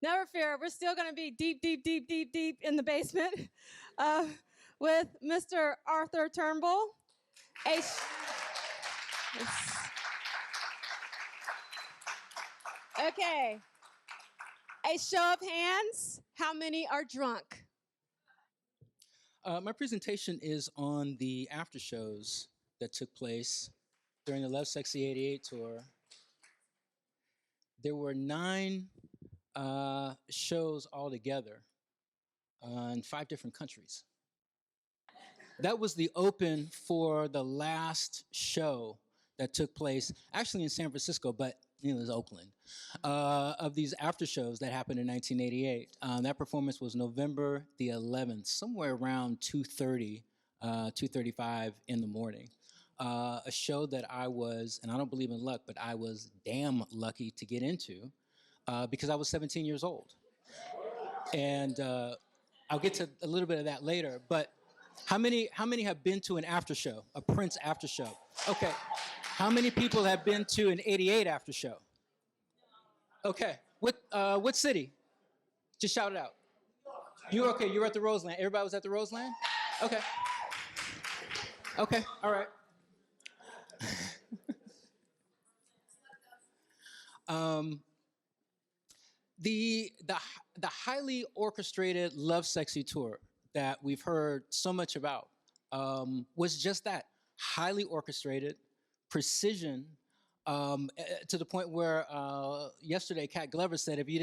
never fear. We're still going to be deep, deep, deep, deep, deep in the basement with Mr. Arthur Turnbull. Okay. A show of hands. How many are drunk? My presentation is on the after shows that took place during the Lovesexy '88 tour. There were 9 shows altogether in 5 different countries. That was the open for the last show that took place, actually in San Francisco, but it was Oakland, of these after shows that happened in 1988. That performance was November the 11th, somewhere around 2:30, 2:35 in the morning. A show that I was, and I don't believe in luck, but I was damn lucky to get into because I was 17 years old. And I'll get to a little bit of that later, but how many have been to an after show, a Prince after show? Okay. How many people have been to an '88 after show? Okay. What city? Just shout it out. You okay? You were at the Roseland. Everybody was at the Roseland? Okay. Okay. All right. The highly orchestrated Lovesexy tour that we've heard so much about was just that, highly orchestrated, precision, to the point where yesterday Kat Glover said if you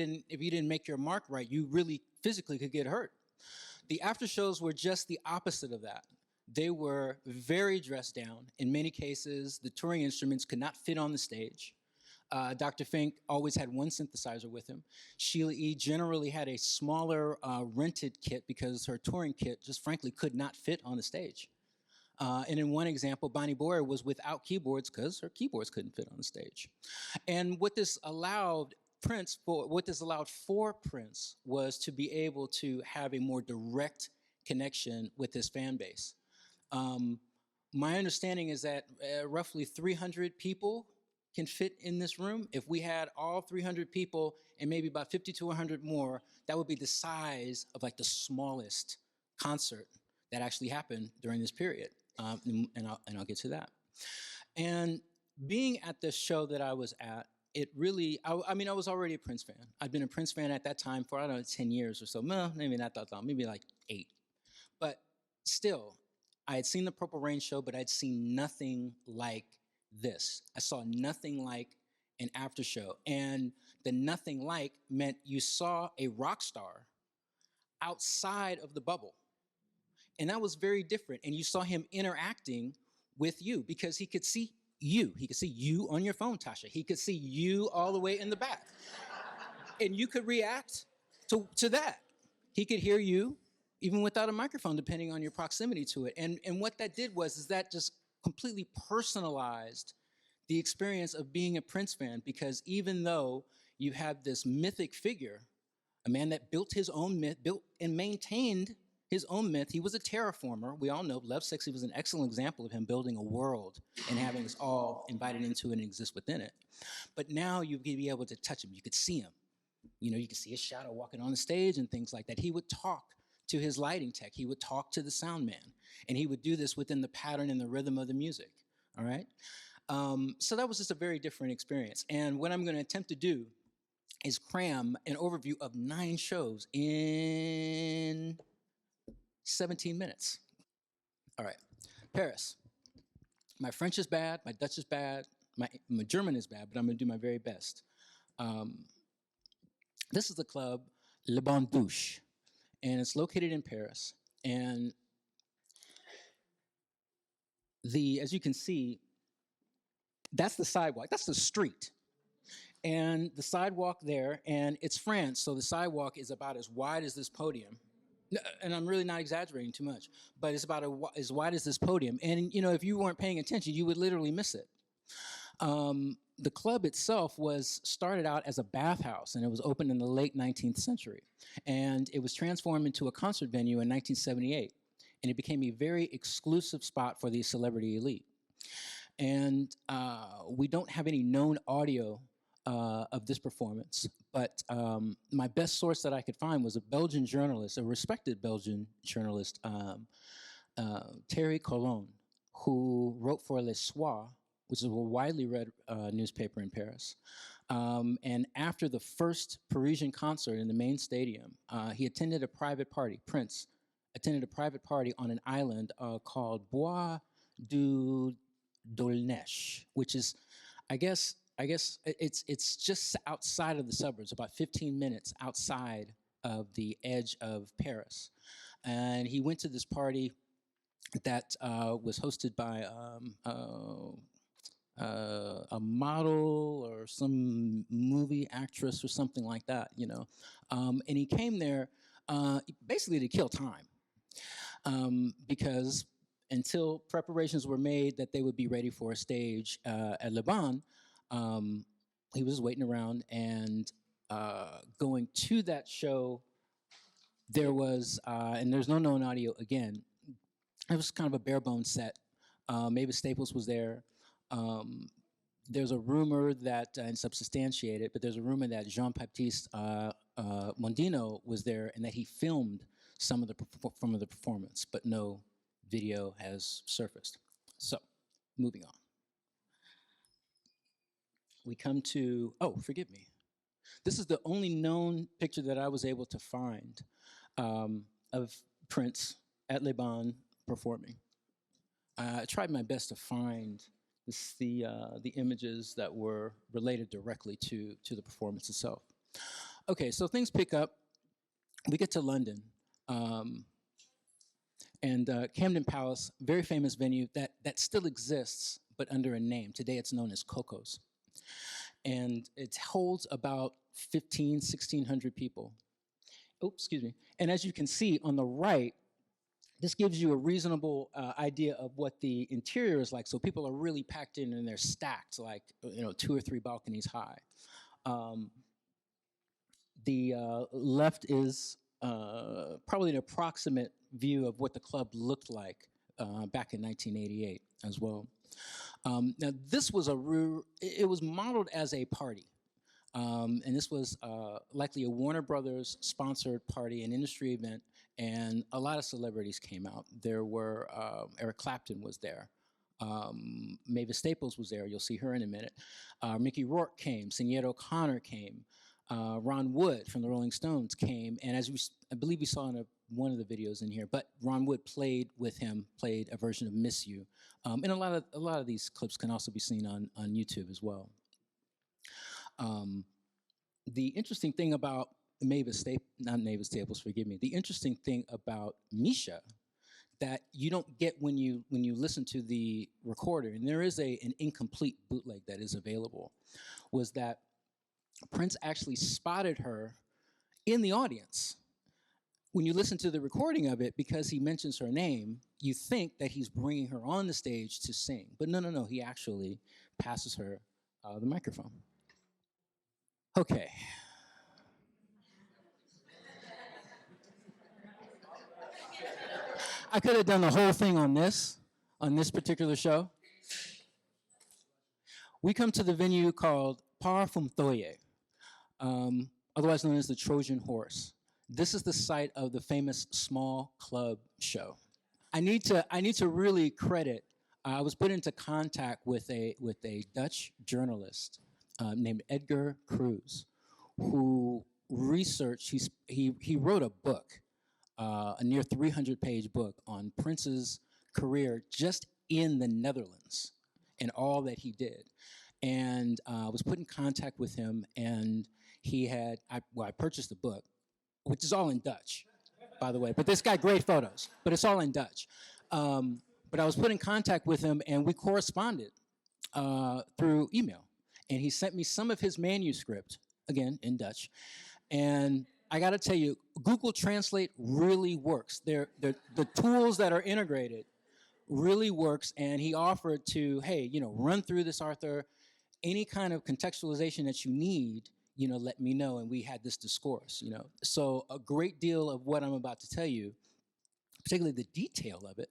didn't make your mark right, you really physically could get hurt. The after shows were just the opposite of that. They were very dressed down. In many cases, the touring instruments could not fit on the stage. Dr. Fink always had one synthesizer with him. Sheila E. generally had a smaller rented kit because her touring kit just frankly could not fit on the stage. And in one example, Bonnie Boyer was without keyboards because her keyboards couldn't fit on the stage. And what this allowed for Prince was to be able to have a more direct connection with his fan base. My understanding is that roughly 300 people can fit in this room. If we had all 300 people and maybe about 50 to 100 more, that would be the size of like the smallest concert that actually happened during this period. And I'll get to that. And being at this show that I was at, it really, I mean, I was already a Prince fan. I'd been a Prince fan at that time for, I don't know, 10 years or so. No, maybe not that long, maybe like 8. But still, I had seen the Purple Rain show, but I'd seen nothing like this. I saw nothing like an after show. And the nothing like meant you saw a rock star outside of the bubble. And that was very different. And you saw him interacting with you because he could see you. He could see you on your phone, Tasha. He could see you all the way in the back. And you could react to that. He could hear you even without a microphone, depending on your proximity to it. And what that did is that just completely personalized the experience of being a Prince fan, because even though you have this mythic figure, a man that built his own myth, built and maintained his own myth. He was a terraformer. We all know Lovesexy was an excellent example of him building a world and having us all invited into it and exist within it. But now you could be able to touch him. You could see him. You know, you could see his shadow walking on the stage and things like that. He would talk to his lighting tech. He would talk to the sound man. And he would do this within the pattern and the rhythm of the music, all right? So that was just a very different experience. And what I'm going to attempt to do is cram an overview of 9 shows in 17 minutes. All right, Paris. My French is bad, my Dutch is bad, my German is bad, but I'm gonna do my very best. This is the club Le Bon Douche, and it's located in Paris. And as you can see, that's the sidewalk, that's the street. And the sidewalk there, and it's France, so the sidewalk is about as wide as this podium. And I'm really not exaggerating too much, but it's about as wide as this podium. And, you know, if you weren't paying attention, you would literally miss it. The club itself started out as a bathhouse, and it was opened in the late 19th century. And it was transformed into a concert venue in 1978. And it became a very exclusive spot for the celebrity elite. And we don't have any known audio of this performance. But my best source that I could find was a Belgian journalist, a respected Belgian journalist, Thierry Colon, who wrote for Le Soir, which is a widely read newspaper in Paris. And after the first Parisian concert in the main stadium, he attended a private party. Prince attended a private party on an island called Bois du Dolnèche, which is, I guess it's just outside of the suburbs, about 15 minutes outside of the edge of Paris. And he went to this party that was hosted by a model or some movie actress or something like that, you know. And he came there basically to kill time, because until preparations were made that they would be ready for a stage at Le Bon, he was waiting around. And going to that show, there was, and there's no known audio again, it was kind of a bare bones set. Mavis Staples was there. There's a rumor that, and substantiated, but there's a rumor that Jean-Baptiste Mondino was there and that he filmed some of the performance, but no video has surfaced. So, moving on. We come to, oh, forgive me. This is the only known picture that I was able to find of Prince at Le Bon performing. I tried my best to find the images that were related directly to the performance itself. Okay, so things pick up. We get to London. And Camden Palace, very famous venue that still exists, but under a name. Today it's known as Coco's. And it holds about 1,600 people. Oh, excuse me. And as you can see on the right, this gives you a reasonable idea of what the interior is like. So people are really packed in and they're stacked, like 2 or 3 balconies high. The left is probably an approximate view of what the club looked like back in 1988 as well. Now this was it was modeled as a party. And this was likely a Warner Brothers sponsored party, an industry event, and a lot of celebrities came out. There were, Eric Clapton was there. Mavis Staples was there, you'll see her in a minute. Mickey Rourke came, Sinead O'Connor came. Ron Wood from the Rolling Stones came, and as I believe we saw in one of the videos in here, but Ron Wood played with him, played a version of Miss You. And a lot of these clips can also be seen on YouTube as well. The interesting thing about not Mavis Staples, forgive me. The interesting thing about Misha that you don't get when you listen to the recorder, and there is an incomplete bootleg that is available, was that Prince actually spotted her in the audience. When you listen to the recording of it, because he mentions her name, you think that he's bringing her on the stage to sing. But no, he actually passes her the microphone. Okay. I could have done the whole thing on this particular show. We come to the venue called Parfumtoye, otherwise known as the Trojan Horse. This is the site of the famous Small Club show. I need to really credit. I was put into contact with a Dutch journalist named Edgar Cruz, who researched. He wrote a book, a near 300-page book on Prince's career just in the Netherlands and all that he did. And I was put in contact with him, and I purchased the book, which is all in Dutch, by the way. But this got great photos, but it's all in Dutch. But I was put in contact with him, and we corresponded through email. And he sent me some of his manuscript, again, in Dutch. And I got to tell you, Google Translate really works. The tools that are integrated really works. And he offered to, hey, run through this, Arthur. Any kind of contextualization that you need, let me know. And we had this discourse, So a great deal of what I'm about to tell you, particularly the detail of it,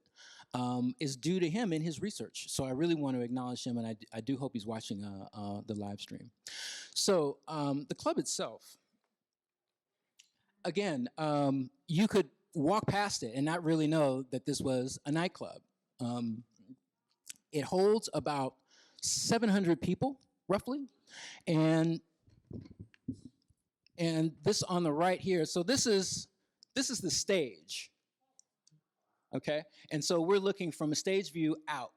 is due to him in his research. So I really want to acknowledge him, and I do hope he's watching the live stream. So the club itself, again, you could walk past it and not really know that this was a nightclub. It holds about 700 people, roughly, and this on the right here. So this is the stage, okay? And so we're looking from a stage view out,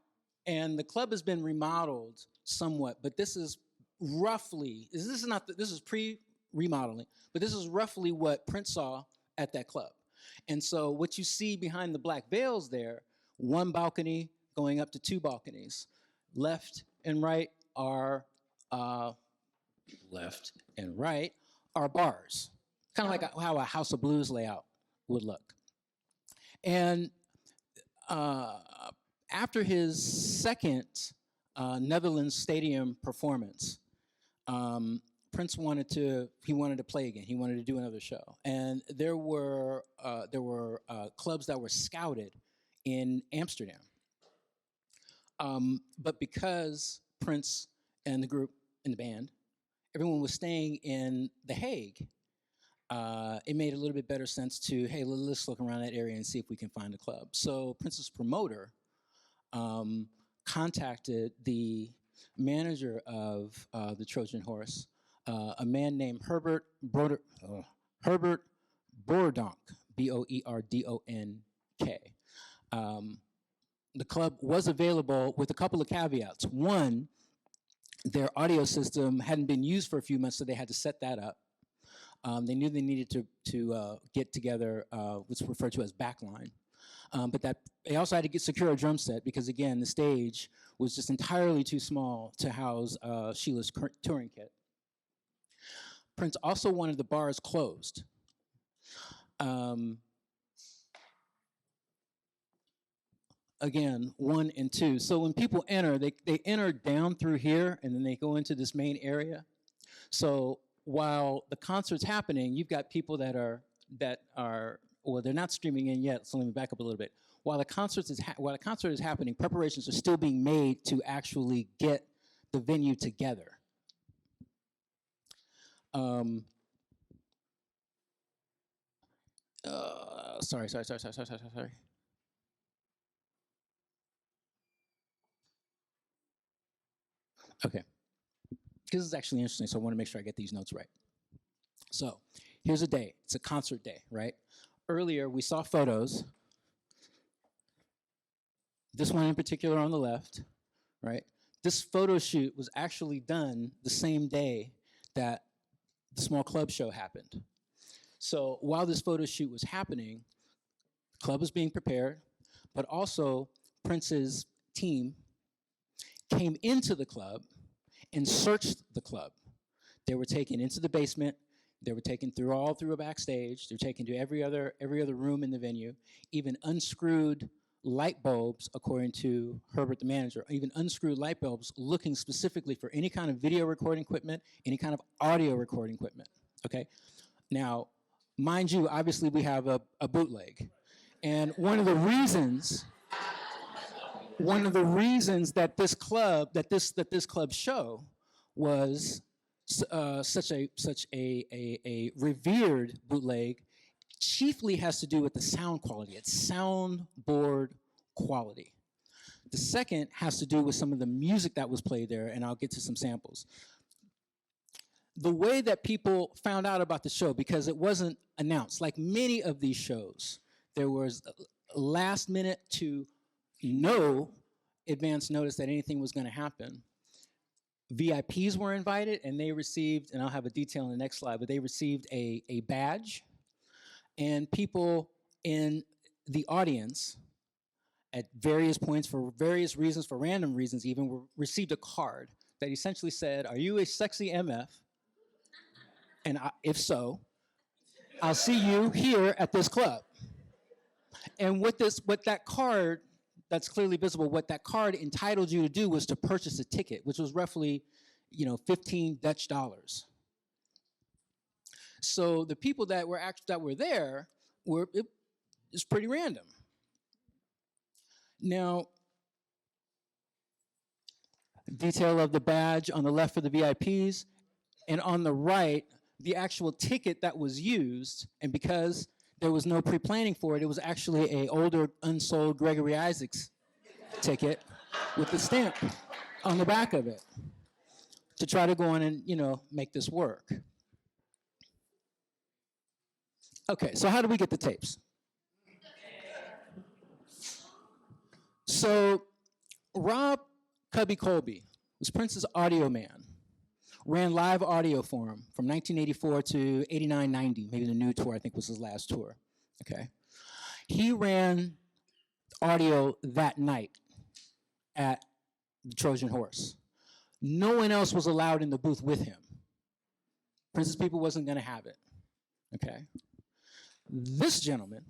and the club has been remodeled somewhat, but this is roughly, this is pre-remodeling, but this is roughly what Prince saw at that club. And so what you see behind the black veils there, one balcony going up to two balconies. Left and right are bars. Kind of like how a House of Blues layout would look. And after his second Netherlands Stadium performance, Prince wanted to play again. He wanted to do another show, and there were clubs that were scouted in Amsterdam. But because Prince and the group and the band, everyone was staying in The Hague, it made a little bit better sense to, hey, let's look around that area and see if we can find a club. So Prince's promoter contacted the manager of the Trojan Horse, a man named Herbert Boerdonk, Boerdonk. The club was available with a couple of caveats. One, their audio system hadn't been used for a few months, so they had to set that up. They knew they needed to get together what's referred to as backline. But that they also had to secure a drum set because, again, the stage was just entirely too small to house Sheila's touring kit. Prince also wanted the bars closed. Again, 1 and 2. So when people enter, they enter down through here, and then they go into this main area. So while the concert's happening, you've got people that are well, they're not streaming in yet. So let me back up a little bit. While the concert is happening, preparations are still being made to actually get the venue together. Sorry. Okay, this is actually interesting, so I want to make sure I get these notes right. So here's a day. It's a concert day, right? Earlier, we saw photos. This one in particular on the left, right? This photo shoot was actually done the same day that the small club show happened. So while this photo shoot was happening, the club was being prepared, but also Prince's team came into the club and searched the club. They were taken into the basement. They were taken through a backstage. They were taken to every other room in the venue, even unscrewed light bulbs, according to Herbert, the manager, even unscrewed light bulbs looking specifically for any kind of video recording equipment, any kind of audio recording equipment, okay? Now, mind you, obviously we have a bootleg. And one of the reasons that this club show was such a revered bootleg chiefly has to do with the sound quality. It's soundboard quality. The second has to do with some of the music that was played there, and I'll get to some samples. The way that people found out about the show, because it wasn't announced, like many of these shows, there was last minute to no advance notice that anything was going to happen. VIPs were invited, and they received, and I'll have a detail in the next slide, but they received a badge, and people in the audience at various points for various reasons, for random reasons even, received a card that essentially said, "Are you a sexy MF? And if so, I'll see you here at this club." And what that card, that's clearly visible, what that card entitled you to do was to purchase a ticket, which was roughly, 15 Dutch dollars. So the people that were there it's pretty random. Now, detail of the badge on the left for the VIPs, and on the right, the actual ticket that was used, and because there was no pre-planning for it, it was actually a older unsold Gregory Isaacs ticket with the stamp on the back of it to try to go in and, make this work. Okay, so how do we get the tapes? So Rob Cubby Colby was Prince's audio man, ran live audio for him from 1984 to 89-90, maybe the new tour I think was his last tour, okay? He ran audio that night at the Trojan Horse. No one else was allowed in the booth with him. Prince's people wasn't gonna have it, okay? This gentleman,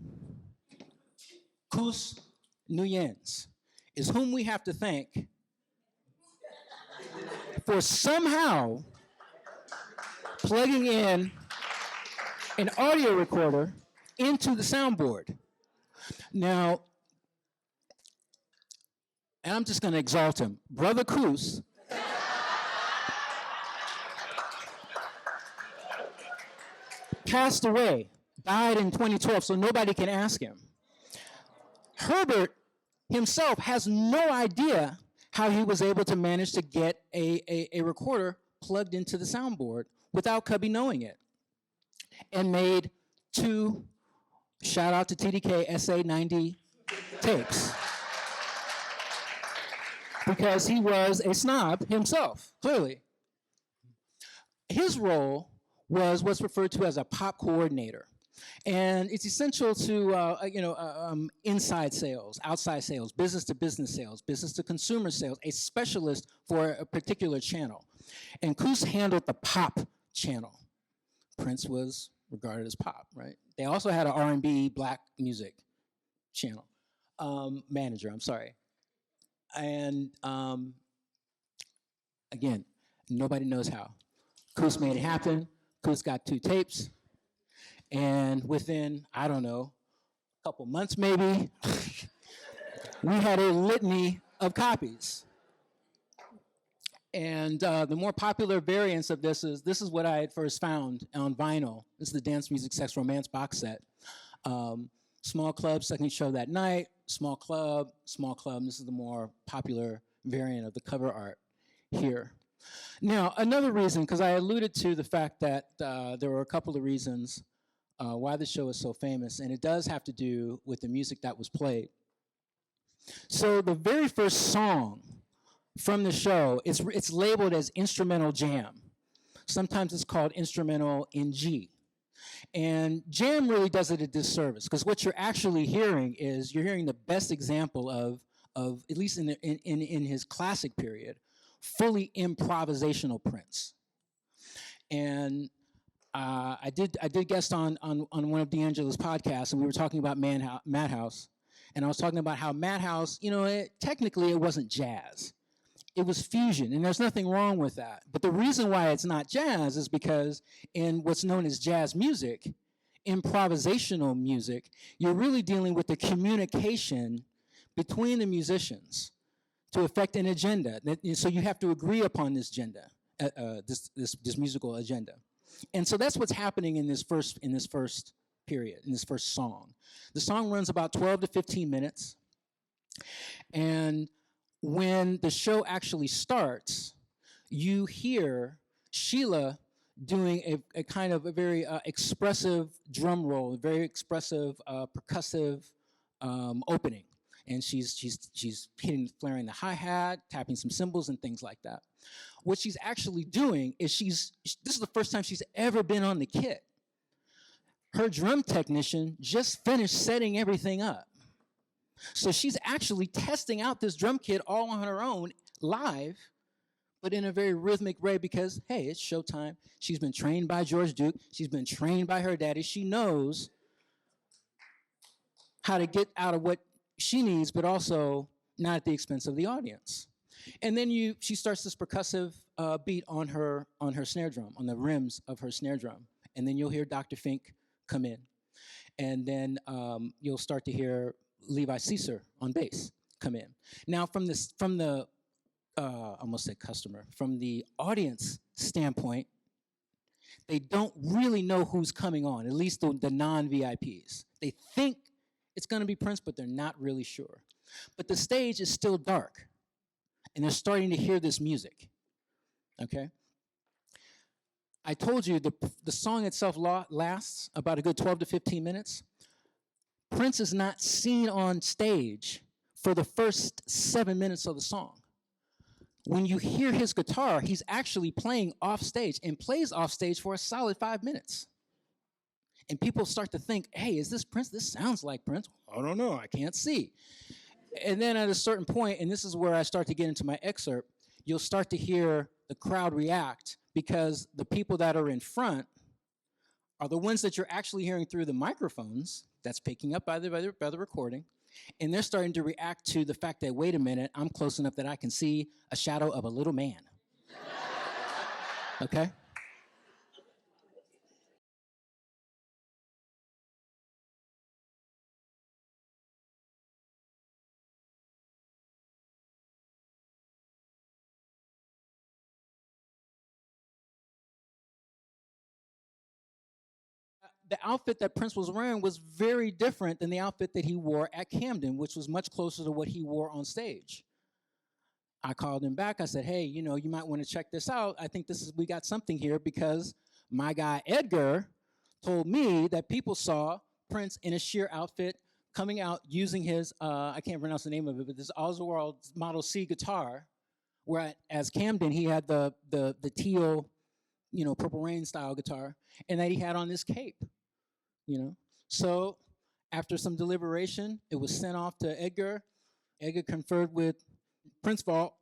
Kus Nguyens, is whom we have to thank for somehow plugging in an audio recorder into the soundboard. Now, and I'm just gonna exalt him. Brother Kus passed away, died in 2012, so nobody can ask him. Herbert himself has no idea how he was able to manage to get a recorder plugged into the soundboard without Cubby knowing it, and made 2, shout out to TDK, SA90 tapes. Because he was a snob himself, clearly. His role was what's referred to as a pop coordinator. And it's essential to inside sales, outside sales, business to business sales, business to consumer sales, a specialist for a particular channel. And Kus handled the pop channel. Prince was regarded as pop, right? They also had an R&B black music channel, manager, I'm sorry. And again, nobody knows how. Kus made it happen. Kus got 2 tapes. And within, I don't know, a couple months maybe, we had a litany of copies. And the more popular variants of this is what I had first found on vinyl. This is the Dance Music Sex Romance box set. Small Club, second show that night, Small Club. This is the more popular variant of the cover art here. Now, another reason, because I alluded to the fact that there were a couple of reasons why the show is so famous, and it does have to do with the music that was played. So the very first song from the show, it's labeled as instrumental jam. Sometimes it's called instrumental in G. And jam really does it a disservice, because what you're actually hearing is, you're hearing the best example of at least in his classic period, fully improvisational Prince. And I did guest on one of D'Angelo's podcasts, and we were talking about Madhouse, and I was talking about how Madhouse, technically it wasn't jazz. It was fusion, and there's nothing wrong with that. But the reason why it's not jazz is because in what's known as jazz music, improvisational music, you're really dealing with the communication between the musicians to affect an agenda. So you have to agree upon this agenda, this musical agenda. And so that's what's happening in this first period, in this first song. The song runs about 12 to 15 minutes. And when the show actually starts, you hear Sheila doing a kind of a very expressive drum roll, a very expressive percussive opening. And she's flaring the hi-hat, tapping some cymbals and things like that. What she's actually doing is this is the first time she's ever been on the kit. Her drum technician just finished setting everything up. So she's actually testing out this drum kit all on her own, live, but in a very rhythmic way because, hey, it's showtime. She's been trained by George Duke. She's been trained by her daddy. She knows how to get out of what she needs, but also not at the expense of the audience. And then she starts this percussive beat on her snare drum, on the rims of her snare drum. And then you'll hear Dr. Fink come in. And then you'll start to hear Levi Caesar on bass. come in. Now, from the I almost said customer, from the audience standpoint, they don't really know who's coming on, at least the non-VIPs. They think it's going to be Prince, but they're not really sure. But the stage is still dark, and they're starting to hear this music, okay? I told you the song itself lasts about a good 12 to 15 minutes. Prince is not seen on stage for the first 7 minutes of the song. When you hear his guitar, he's actually playing off stage and plays off stage for a solid 5 minutes. And people start to think, hey, is this Prince? This sounds like Prince. I don't know, I can't see. And then at a certain point, and this is where I start to get into my excerpt, you'll start to hear the crowd react because the people that are in front are the ones that you're actually hearing through the microphones that's picking up by the recording. And they're starting to react to the fact that, wait a minute, I'm close enough that I can see a shadow of a little man. Okay? The outfit that Prince was wearing was very different than the outfit that he wore at Camden, which was much closer to what he wore on stage. I called him back. I said, hey, you know, you might want to check this out. I think we got something here because my guy Edgar told me that people saw Prince in a sheer outfit coming out using his, I can't pronounce the name of it, but this Oswald Model C guitar, whereas Camden, he had the teal, you know, Purple Rain style guitar, and that he had on this cape, you know. So after some deliberation, it was sent off to Edgar. Edgar conferred with Prince Vault.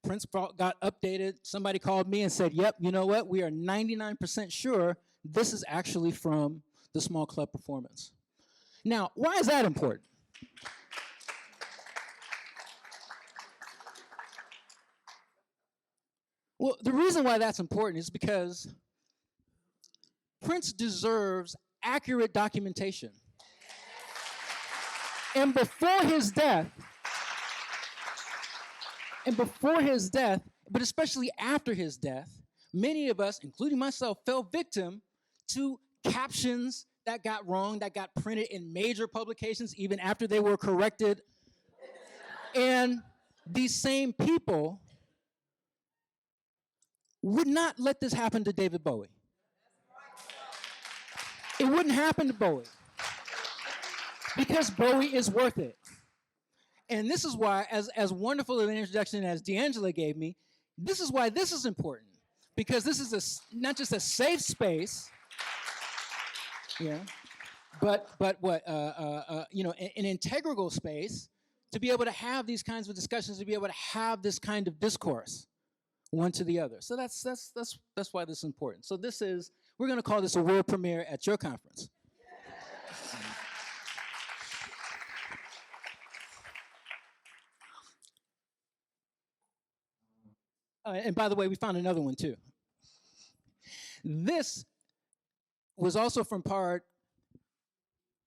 Prince Vault got updated. Somebody called me and said, yep, you know what? We are 99% sure this is actually from the small club performance. Now, why is that important? Well, the reason why that's important is because Prince deserves accurate documentation. And before his death, but especially after his death, many of us, including myself, fell victim to captions that got wrong, that got printed in major publications even after they were corrected. And these same people would not let this happen to David Bowie. It wouldn't happen to Bowie because Bowie is worth it. And this is why, as wonderful of an introduction as D'Angela gave me, this is why this is important. Because this is not just a safe space, yeah, but what, you know, an integral space to be able to have these kinds of discussions, to be able to have this kind of discourse, one to the other. So that's why this is important. So we're going to call this a world premiere at your conference. And by the way, we found another one too. This was also from part,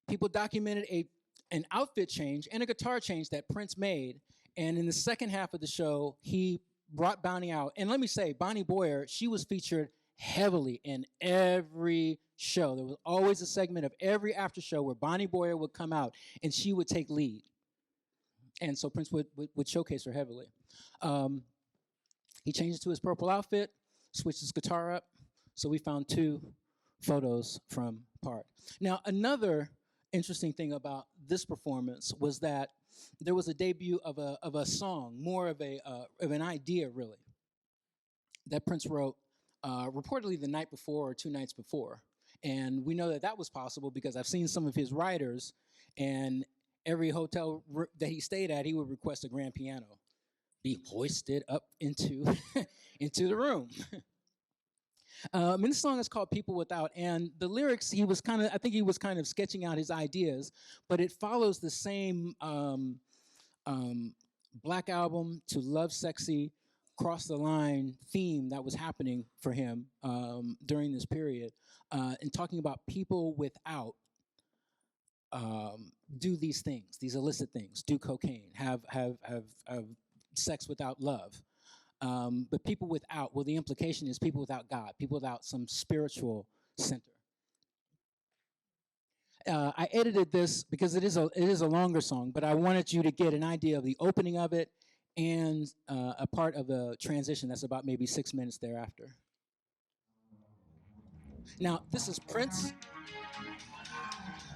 people documented an outfit change and a guitar change that Prince made. And in the second half of the show, he brought Bonnie out. And let me say, Bonnie Boyer, she was featured heavily in every show. There was always a segment of every after show where Bonnie Boyer would come out and she would take lead. And so Prince would showcase her heavily. He changed to his purple outfit, switched his guitar up. So we found 2 photos from part. Now, another interesting thing about this performance was that there was a debut of a song, more of an idea, really, that Prince wrote reportedly the night before or 2 nights before. And we know that that was possible because I've seen some of his writers, and every hotel that he stayed at, he would request a grand piano be hoisted up into into the room. And this song is called People Without, and the lyrics, I think he was kind of sketching out his ideas, but it follows the same Black Album to Lovesexy, Cross the Line theme that was happening for him during this period, and talking about people without do these things, these illicit things, do cocaine, have sex without love. But people without, well, the implication is people without God, people without some spiritual center. I edited this because it is a longer song, but I wanted you to get an idea of the opening of it and a part of the transition that's about maybe 6 minutes thereafter. Now, this is Prince,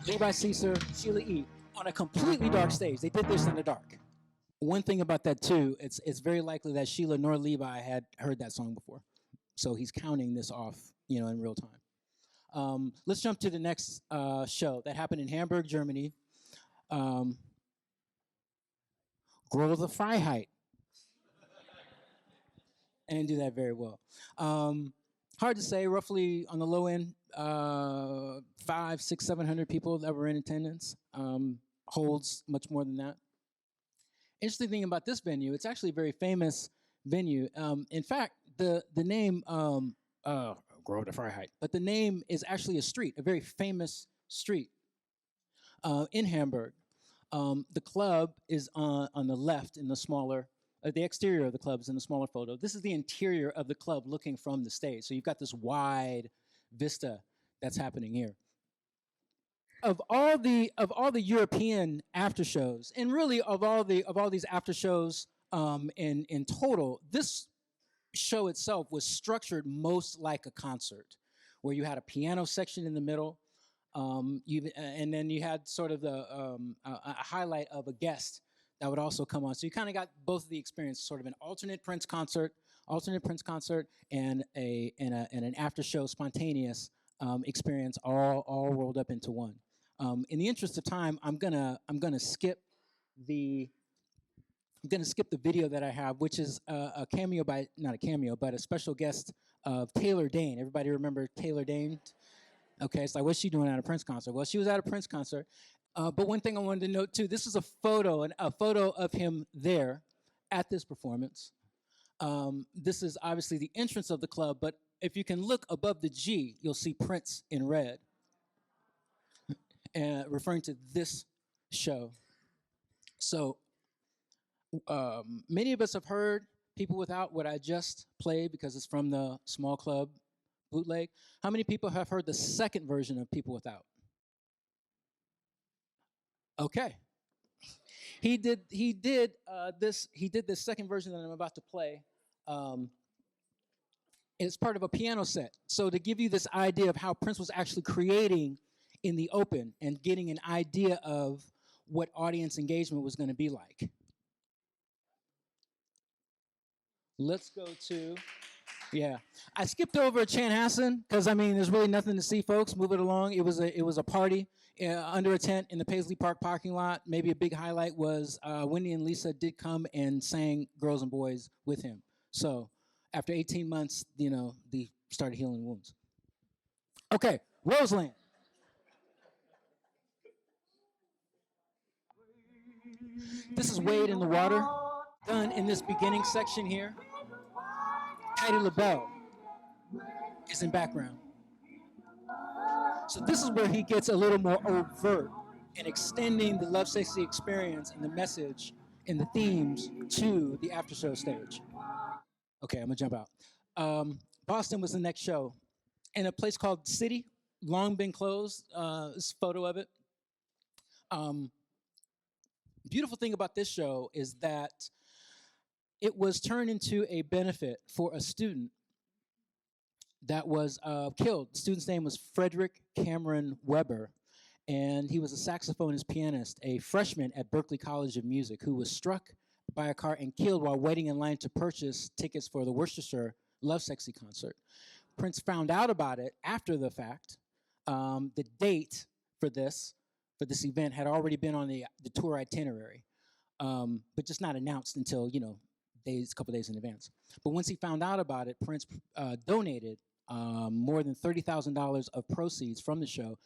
Levi Caesar, Sheila E. on a completely dark stage. They did this in the dark. One thing about that too, it's very likely that Sheila nor Levi had heard that song before, so he's counting this off, in real time. Let's jump to the next show that happened in Hamburg, Germany. Grow the Freiheit. I didn't do that very well. Hard to say, roughly on the low end, 500, 600, 700 people that were in attendance. Holds much more than that. Interesting thing about this venue, it's actually a very famous venue. In fact, the name, Grow the Freiheit, but the name is actually a street, a very famous street in Hamburg. The club is on the left in the smaller, the exterior of the club is in the smaller photo. This is the interior of the club looking from the stage. So you've got this wide vista that's happening here. Of all the European after shows, and really of all these after shows in total, this show itself was structured most like a concert, where you had a piano section in the middle, and then you had sort of a highlight of a guest that would also come on. So you kind of got both of the experience, sort of an alternate Prince concert, and an after show spontaneous experience, all rolled up into one. In the interest of time, I'm gonna skip the video that I have, which is a cameo by, not a cameo, but a special guest of Taylor Dayne. Everybody remember Taylor Dayne? Okay, it's like, what's she doing at a Prince concert? Well, she was at a Prince concert. But one thing I wanted to note too, this is a photo of him there at this performance. This is obviously the entrance of the club, but if you can look above the G, you'll see Prince in red, referring to this show. So many of us have heard People Without, what I just played, because it's from the small club bootleg. How many people have heard the second version of People Without? Okay. He did this second version that I'm about to play. It's part of a piano set. So to give you this idea of how Prince was actually creating in the open and getting an idea of what audience engagement was going to be like. Let's go to, yeah. I skipped over Chanhassen because there's really nothing to see, folks. Move it along. It was a party under a tent in the Paisley Park parking lot. Maybe a big highlight was Wendy and Lisa did come and sang Girls and Boys with him. So after 18 months, they started healing wounds. Okay, Roseland. This is Wade in the Water, done in this beginning section here. Patti LaBelle is in background. So this is where he gets a little more overt in extending the Lovesexy experience and the message and the themes to the after show stage. Okay, I'm gonna jump out. Boston was the next show, in a place called City, long been closed. This photo of it. Beautiful thing about this show is that it was turned into a benefit for a student that was killed. The student's name was Frederick Cameron Weber, and he was a saxophonist pianist, a freshman at Berklee College of Music, who was struck by a car and killed while waiting in line to purchase tickets for the Worcestershire Lovesexy concert. Prince found out about it after the fact. The date for this event had already been on the tour itinerary, but just not announced until, a couple days in advance. But once he found out about it, Prince donated more than $30,000 of proceeds from the show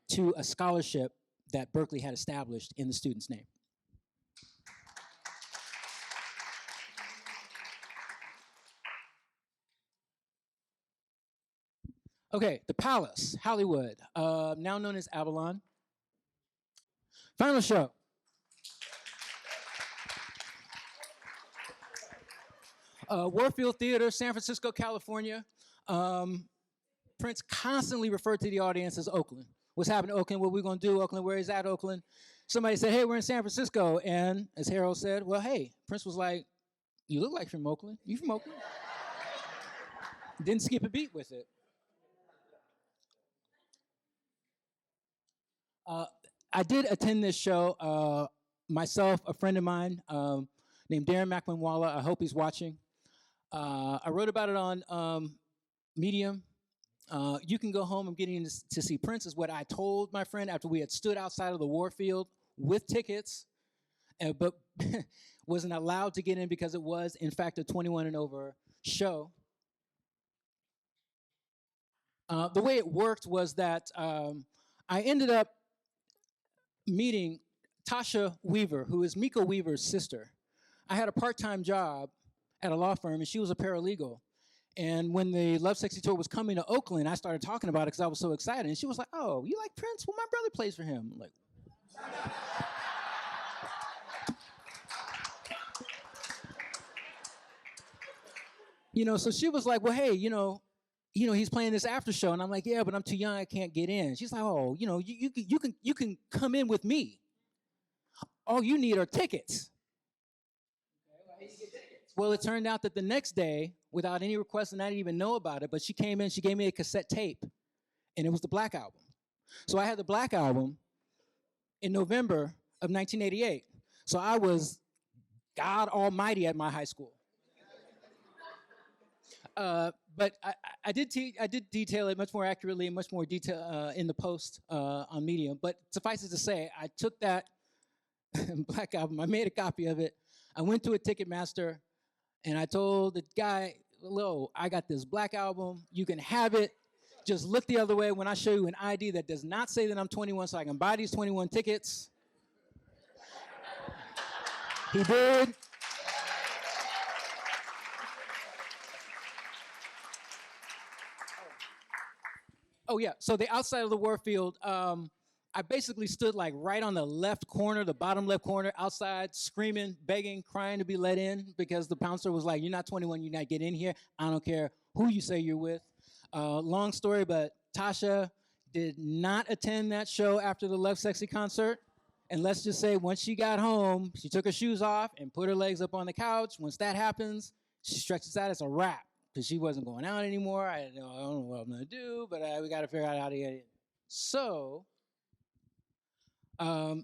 to a scholarship that Berklee had established in the student's name. Okay, the Palace, Hollywood, now known as Avalon. Final show. Warfield Theater, San Francisco, California. Prince constantly referred to the audience as Oakland. What's happening in Oakland? What we gonna do? Oakland, where is that Oakland? Somebody said, hey, we're in San Francisco. And as Harold said, well, hey, Prince was like, you look like you're from Oakland. You from Oakland? Didn't skip a beat with it. I did attend this show. Myself, a friend of mine named Darren McManwalla. I hope he's watching. I wrote about it on Medium. You can go home and getting to see Prince is what I told my friend after we had stood outside of the Warfield with tickets, but wasn't allowed to get in because it was, in fact, a 21 and over show. The way it worked was that I ended up meeting Tasha Weaver, who is Miko Weaver's sister. I had a part-time job at a law firm, and she was a paralegal. And when the Lovesexy tour was coming to Oakland, I started talking about it because I was so excited. And she was like, oh, you like Prince? Well, my brother plays for him. I'm like, so she was like, well, hey, he's playing this after show. And I'm like, yeah, but I'm too young. I can't get in. She's like, oh, you can come in with me. All you need are tickets. Well, it turned out that the next day, without any request, and I didn't even know about it, but she came in, she gave me a cassette tape, and it was the Black Album. So I had the Black Album in November of 1988. So I was God almighty at my high school. But I did detail it much more accurately and much more detail in the post on Medium. But suffice it to say, I took that Black Album, I made a copy of it, I went to a Ticketmaster, and I told the guy, hello, I got this Black Album. You can have it. Just look the other way when I show you an ID that does not say that I'm 21 so I can buy these 21 tickets. He did. Oh, yeah. So the outside of the Warfield, I basically stood like right on the left corner, the bottom left corner, outside, screaming, begging, crying to be let in because the bouncer was like, you're not 21, you're not getting in here. I don't care who you say you're with. Long story, but Tasha did not attend that show after the Lovesexy concert. And let's just say once she got home, she took her shoes off and put her legs up on the couch. Once that happens, she stretches out, it's a wrap because she wasn't going out anymore. I don't know what I'm gonna do, but we gotta figure out how to get it. So,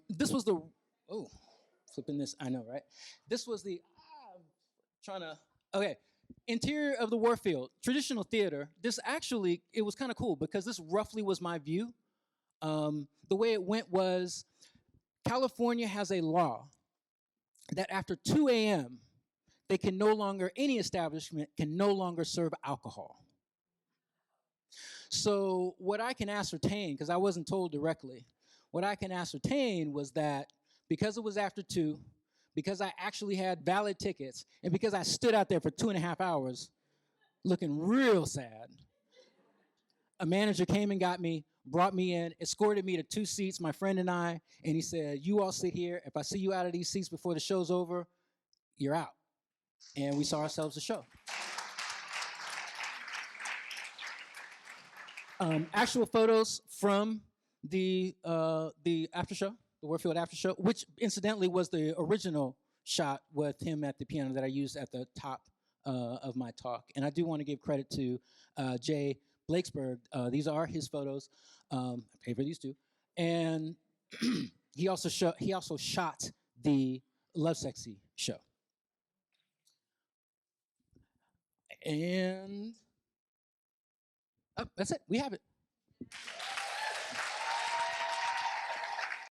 this was flipping this, I know, right? This was interior of the Warfield, traditional theater. This actually, it was kind of cool because this roughly was my view. The way it went was, California has a law that after 2 a.m., any establishment can no longer serve alcohol. So what I can ascertain, because I wasn't told directly, what I can ascertain was that because it was after 2, because I actually had valid tickets, and because I stood out there for 2.5 hours looking real sad, a manager came and got me, brought me in, escorted me to 2 seats, my friend and I, and he said, you all sit here. If I see you out of these seats before the show's over, you're out. And we saw ourselves a show. Actual photos from the after show, the Warfield after show, which incidentally was the original shot with him at the piano that I used at the top of my talk. And I do want to give credit to Jay Blakesberg. These are his photos. I paid for these too. And he also shot the Lovesexy show. And that's it. We have it.